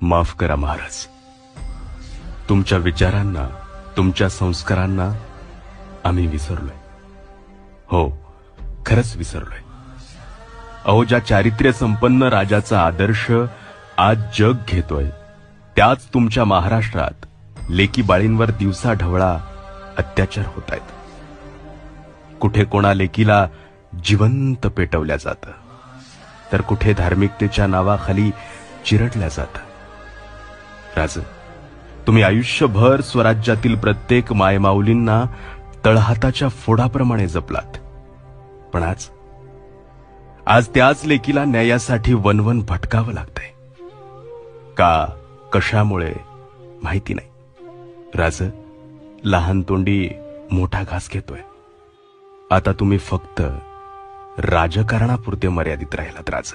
माफ करा महाराज, तुमच्या विचारांना, तुमच्या संस्कारांना आम्ही विसरलोय. हो, खरंच विसरलोय. अहो, ज्या चारित्र्य संपन्न राजाचा आदर्श आज जग घेतोय, त्याच तुमच्या महाराष्ट्रात लेकी बाळींवर दिवसा ढवळा अत्याचार होत आहेत. कुठे कोणा लेकीला जिवंत पेटवल्या जातं, तर कुठे धार्मिकतेच्या नावाखाली चिरडल्या जातं. राज, तुम्ही आयुष्यभर स्वराज्यातील प्रत्येक मायमाऊलींना तळहाताच्या फोडाप्रमाणे जपलात, पण आज त्याच लेकीला न्यायासाठी वनवन भटकावं लागतंय. का, कशामुळे माहिती नाही. राज, लहान तोंडी मोठा घास घेतोय. आता तुम्ही फक्त राजकारणापुरते मर्यादित राहिलात राज.